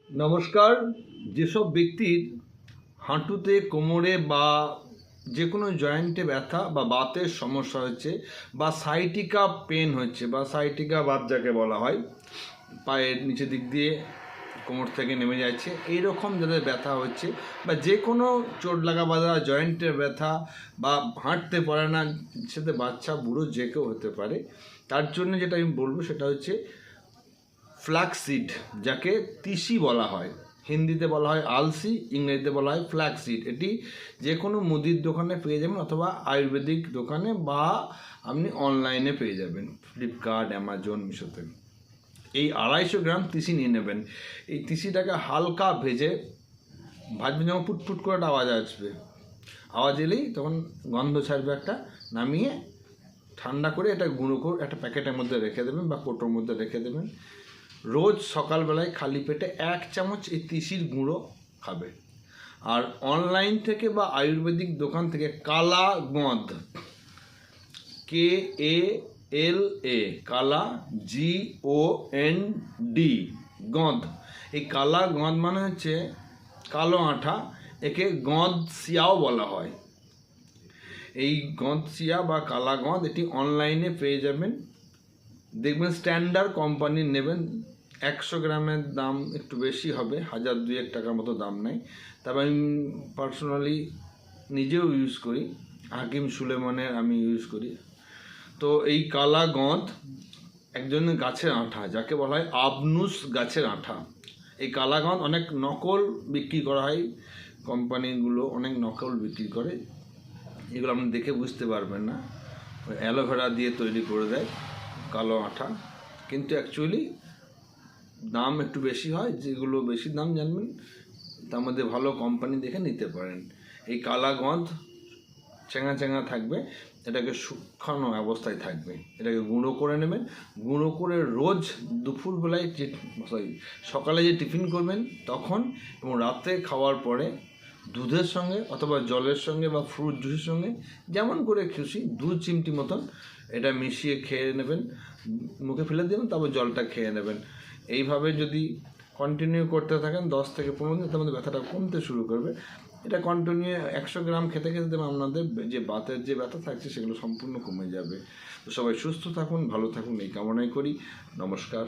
নমস্কার। যেসব ব্যক্তির হাঁটুতে, কোমরে বা যে কোনো জয়েন্টে ব্যথা বা বাতের সমস্যা হচ্ছে বা সাইটিকা পেন হচ্ছে বা সাইটিকা বাত যাকে বলা হয়, পায়ের নিচের দিক দিয়ে কোমর থেকে নেমে যাচ্ছে, এইরকম যাদের ব্যথা হচ্ছে বা যে কোনো চোট লাগা বাঁধা জয়েন্টের ব্যথা বা হাঁটতে পারে না, সেটা বাচ্চা বুড়ো যে কেউ হতে পারে, তার জন্য যেটা আমি বলবো সেটা হচ্ছে ফ্ল্যাক্সিড, যাকে তিসি বলা হয়। হিন্দিতে বলা হয় আলসি, ইংরেজিতে বলা হয় ফ্ল্যাক্সিড। এটি যে কোনো মুদির দোকানে পেয়ে যাবেন অথবা আয়ুর্বেদিক দোকানে বা আপনি অনলাইনে পেয়ে যাবেন, ফ্লিপকার্ট, অ্যামাজন, মিশোতে। এই 250 গ্রাম তিসি নিয়ে নেবেন। এই তিসিটাকে হালকা ভেজে ভাজবেন, যেমন ফুটফুট করে একটা আওয়াজ আসবে, আওয়াজ এলেই তখন গন্ধ ছাড়বে একটা, নামিয়ে ঠান্ডা করে এটা গুঁড়ো করে একটা প্যাকেটের মধ্যে রেখে দেবেন বা কোটোর মধ্যে রেখে দেবেন। রোজ সকালবেলায় খালি পেটে 1 চামচ এই তিসির গুঁড়ো খাবে। আর অনলাইন থেকে বা আয়ুর্বেদিক দোকান থেকে কালা গঁদ, KALA, কালা GOND, গঁদ। এই কালা গঁদ মানে হচ্ছে কালো আঠা, একে গঁদ সিয়াও বলা হয়। এই গঁদ সিয়া বা কালা গঁদ এটি অনলাইনে পেয়ে যাবেন। দেখবেন স্ট্যান্ডার্ড কোম্পানির নেবেন। 100 গ্রামের দাম একটু বেশি হবে, 1000-2000 টাকার মতো দাম নেয়। তবে আমি পার্সোনালি নিজেও ইউজ করি, হাকিম সুলেমানের আমি ইউজ করি। তো এই কালা গঁদ একজনের গাছের আঠা, যাকে বলা হয় আবনুস গাছের আঠা। এই কালা গঁদ অনেক নকল বিক্রি করা হয়, কোম্পানিগুলো অনেক নকল বিক্রি করে, এগুলো আপনি দেখে বুঝতে পারবেন না। অ্যালোভেরা দিয়ে তৈরি করে দেয় কালো আঠা, কিন্তু অ্যাকচুয়ালি দাম একটু বেশি হয়। যেগুলো বেশি দাম জানবেন তার মধ্যে ভালো কোম্পানি দেখে নিতে পারেন। এই কালা গঁদ চেঙা চেঙা থাকবে, এটাকে শুকানো অবস্থায় থাকবে, এটাকে গুঁড়ো করে নেবেন। গুঁড়ো করে রোজ দুপুরবেলায় সকালে যে টিফিন করবেন তখন এবং রাতে খাওয়ার পরে দুধের সঙ্গে অথবা জলের সঙ্গে বা ফ্রুট জুসের সঙ্গে যেমন করে খুশি 2 চিমটি মতন এটা মিশিয়ে খেয়ে নেবেন, মুখে ফেলে দেবেন, তারপর জলটা খেয়ে নেবেন। এইভাবে যদি কন্টিনিউ করতে থাকেন 10 থেকে 15 দিন, তার মধ্যে ব্যথাটা কমতে শুরু করবে। এটা কন্টিনিউ 100 গ্রাম খেতে খেতে দেবেন, আপনাদের যে বাতের যে ব্যথা থাকছে সেগুলো সম্পূর্ণ কমে যাবে। তো সবাই সুস্থ থাকুন, ভালো থাকুন, এই কামনাই করি। নমস্কার।